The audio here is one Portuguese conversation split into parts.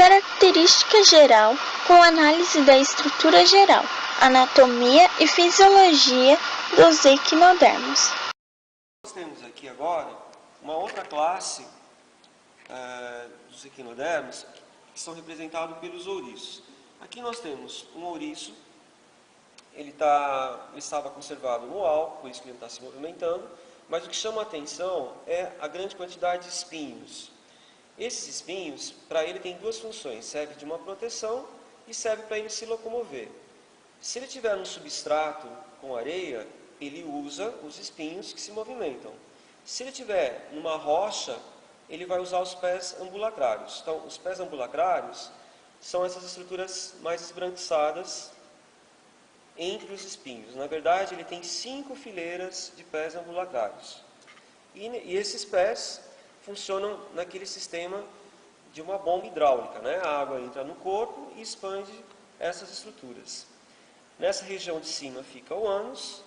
característica geral com análise da estrutura geral, anatomia e fisiologia dos equinodermos. Nós temos aqui agora uma outra classe dos equinodermos que são representados pelos ouriços. Aqui nós temos um ouriço, ele estava conservado no álcool, por isso que ele não está se movimentando, mas o que chama a atenção é a grande quantidade de espinhos. Esses espinhos, para ele, tem duas funções: serve de uma proteção e serve para ele se locomover. Se ele tiver um substrato com areia, ele usa os espinhos que se movimentam. Se ele tiver numa rocha, ele vai usar os pés ambulacrários. Então, os pés ambulacrários são essas estruturas mais esbranquiçadas entre os espinhos. Na verdade, ele tem 5 fileiras de pés ambulacrários. E esses pés funcionam naquele sistema de uma bomba hidráulica, né? A água entra no corpo e expande essas estruturas. Nessa região de cima fica o ânus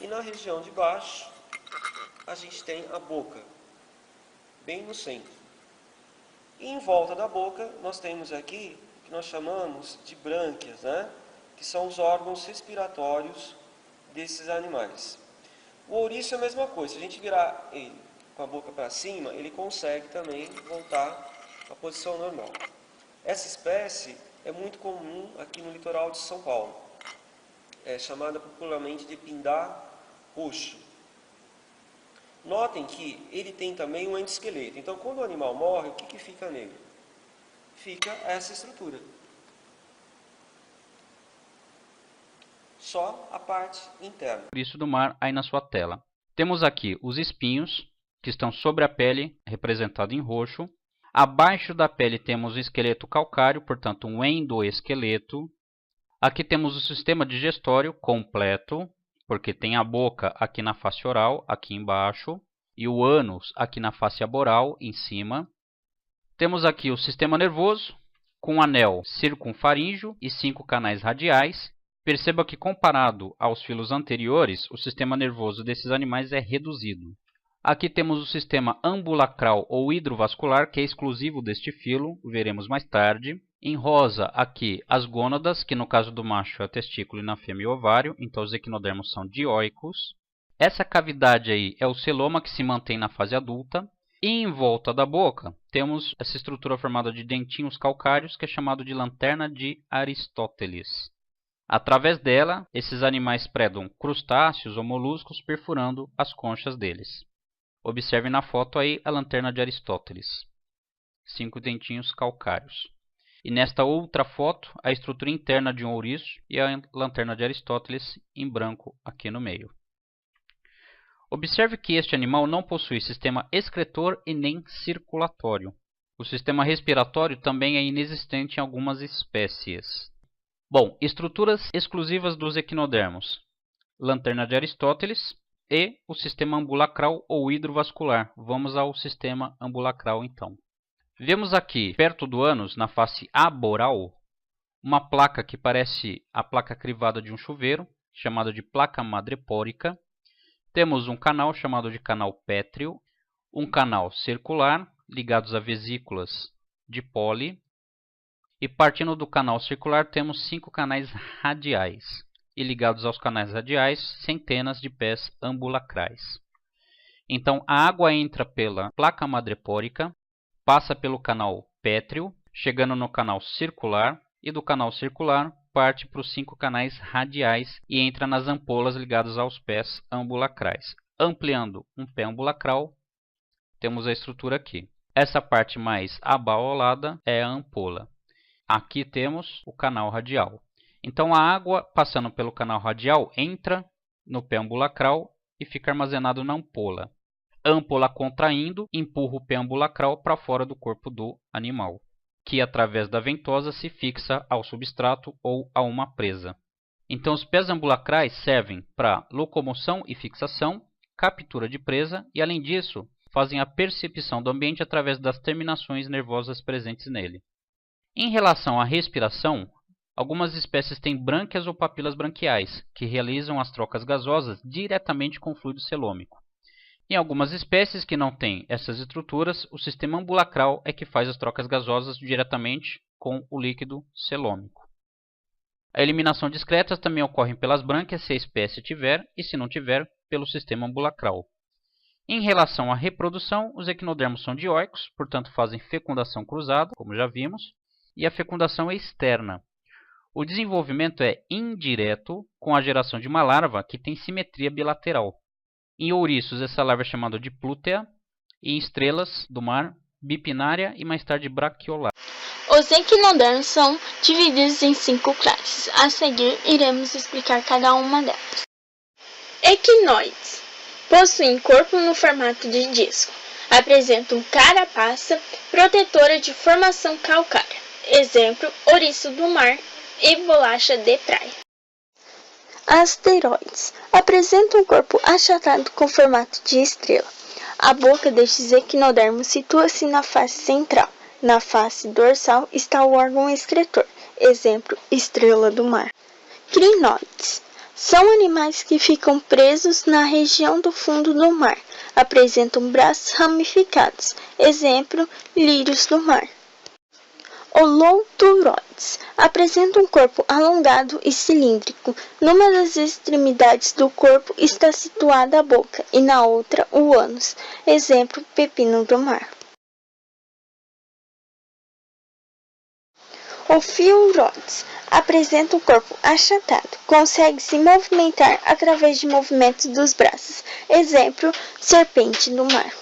e na região de baixo a gente tem a boca, bem no centro. E em volta da boca nós temos aqui o que nós chamamos de brânquias, né? Que são os órgãos respiratórios desses animais. O ouriço é a mesma coisa. Se a gente virar ele com a boca para cima, ele consegue também voltar à posição normal. Essa espécie é muito comum aqui no litoral de São Paulo. É chamada popularmente de pindá roxo. Notem que ele tem também um endosqueleto. Então, quando o animal morre, o que fica nele? Fica essa estrutura. Só a parte interna. Ouriço do mar aí na sua tela. Temos aqui os espinhos que estão sobre a pele, representado em roxo. Abaixo da pele temos o esqueleto calcário, portanto um endoesqueleto. Aqui temos o sistema digestório completo, porque tem a boca aqui na face oral, aqui embaixo, e o ânus aqui na face aboral, em cima. Temos aqui o sistema nervoso, com um anel circunfaríngeo e 5 canais radiais. Perceba que, comparado aos filos anteriores, o sistema nervoso desses animais é reduzido. Aqui temos o sistema ambulacral ou hidrovascular, que é exclusivo deste filo, veremos mais tarde. Em rosa, aqui as gônadas, que no caso do macho é o testículo e na fêmea o ovário, então os equinodermos são dioicos. Essa cavidade aí é o celoma, que se mantém na fase adulta. E em volta da boca temos essa estrutura formada de dentinhos calcários, que é chamado de lanterna de Aristóteles. Através dela, esses animais predam crustáceos ou moluscos, perfurando as conchas deles. Observe na foto aí a lanterna de Aristóteles. 5 dentinhos calcários. E nesta outra foto, a estrutura interna de um ouriço e a lanterna de Aristóteles em branco aqui no meio. Observe que este animal não possui sistema excretor e nem circulatório. O sistema respiratório também é inexistente em algumas espécies. Bom, estruturas exclusivas dos equinodermos. Lanterna de Aristóteles e o sistema ambulacral ou hidrovascular. Vamos ao sistema ambulacral então. Vemos aqui, perto do ânus, na face aboral, uma placa que parece a placa crivada de um chuveiro, chamada de placa madrepórica. Temos um canal chamado de canal pétreo, um canal circular, ligados a vesículas de Poli. E partindo do canal circular temos 5 canais radiais. E ligados aos canais radiais, centenas de pés ambulacrais. Então a água entra pela placa madrepórica, passa pelo canal pétreo, chegando no canal circular, e do canal circular parte para os 5 canais radiais e entra nas ampolas ligadas aos pés ambulacrais. Ampliando um pé ambulacral, temos a estrutura aqui. Essa parte mais abaulada é a ampola. Aqui temos o canal radial. Então a água, passando pelo canal radial, entra no pé ambulacral e fica armazenado na ampola. A ampola contraindo, empurra o pé ambulacral para fora do corpo do animal, que através da ventosa se fixa ao substrato ou a uma presa. Então os pés ambulacrais servem para locomoção e fixação, captura de presa e, além disso, fazem a percepção do ambiente através das terminações nervosas presentes nele. Em relação à respiração, algumas espécies têm brânquias ou papilas branquiais, que realizam as trocas gasosas diretamente com o fluido celômico. Em algumas espécies que não têm essas estruturas, o sistema ambulacral é que faz as trocas gasosas diretamente com o líquido celômico. A eliminação discreta também ocorre pelas brânquias se a espécie tiver e, se não tiver, pelo sistema ambulacral. Em relação à reprodução, os equinodermos são dioicos, portanto fazem fecundação cruzada, como já vimos, e a fecundação é externa. O desenvolvimento é indireto, com a geração de uma larva que tem simetria bilateral. Em ouriços, essa larva é chamada de plútea, e em estrelas do mar, bipinária e mais tarde braquiolar. Os equinodermos são divididos em 5 classes. A seguir, iremos explicar cada uma delas. Equinoides. Possuem corpo no formato de disco. Apresentam carapaça protetora de formação calcária. Exemplo, ouriço do mar e bolacha de praia. Asteroides. Apresentam um corpo achatado com formato de estrela. A boca destes equinodermos situa-se na face central. Na face dorsal está o órgão excretor. Exemplo, estrela do mar. Crinoides. São animais que ficam presos na região do fundo do mar. Apresentam braços ramificados. Exemplo, lírios do mar. Holothuroides. Apresentam um corpo alongado e cilíndrico. Numa das extremidades do corpo está situada a boca e na outra o ânus. Exemplo, pepino do mar. Ophiuroides. Apresenta um corpo achatado. Consegue se movimentar através de movimentos dos braços. Exemplo, serpente do mar.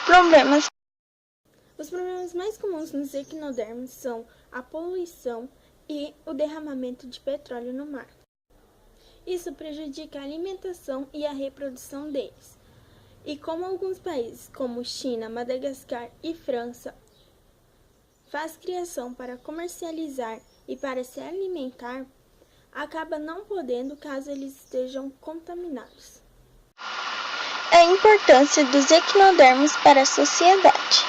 Problemas. Os problemas mais comuns nos equinodermos são a poluição e o derramamento de petróleo no mar. Isso prejudica a alimentação e a reprodução deles. E como alguns países, como China, Madagascar e França, faz criação para comercializar e para se alimentar, acaba não podendo caso eles estejam contaminados. A importância dos equinodermos para a sociedade.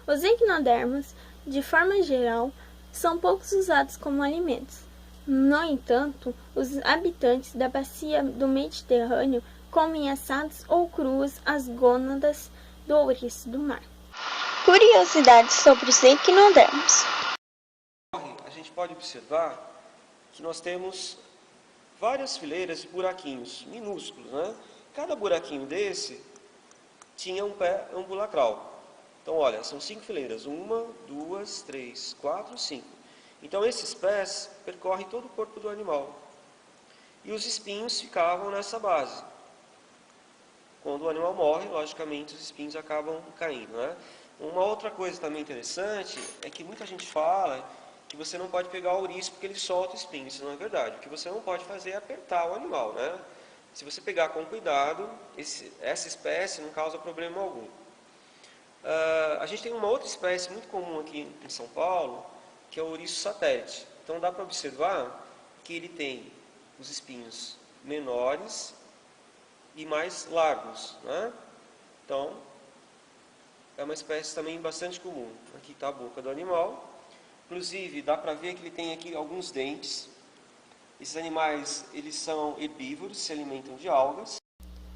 Os equinodermos, de forma geral, são poucos usados como alimentos. No entanto, os habitantes da bacia do Mediterrâneo comem assados ou cruas as gônadas do ouriço do mar. Curiosidades sobre os equinodermos. A gente pode observar que nós temos várias fileiras de buraquinhos minúsculos, né? Cada buraquinho desse tinha um pé ambulacral. Então, olha, são 5 fileiras. 1, 2, 3, 4, 5. Então, esses pés percorrem todo o corpo do animal. E os espinhos ficavam nessa base. Quando o animal morre, logicamente, os espinhos acabam caindo, né? Uma outra coisa também interessante é que muita gente fala que você não pode pegar o ouriço porque ele solta o espinho. Isso não é verdade. O que você não pode fazer é apertar o animal, né? Se você pegar com cuidado, essa espécie não causa problema algum. A gente tem uma outra espécie muito comum aqui em São Paulo, que é o ouriço satélite. Então dá para observar que ele tem os espinhos menores e mais largos, né? Então é uma espécie também bastante comum. Aqui está a boca do animal. Inclusive dá para ver que ele tem aqui alguns dentes. Esses animais, eles são herbívoros, se alimentam de algas.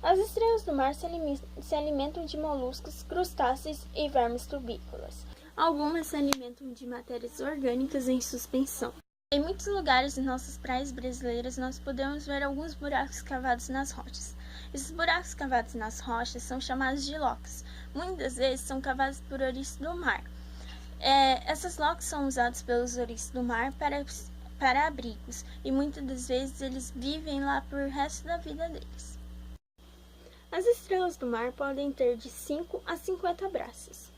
As estrelas do mar se alimentam de moluscos, crustáceos e vermes tubícolas. Algumas se alimentam de matérias orgânicas em suspensão. Em muitos lugares de nossas praias brasileiras, nós podemos ver alguns buracos cavados nas rochas. Esses buracos cavados nas rochas são chamados de locks. Muitas vezes são cavados por ouriços do mar. Essas locks são usadas pelos ouriços do mar para abrigos, e muitas das vezes eles vivem lá por resto da vida deles. As estrelas do mar podem ter de 5 a 50 braços.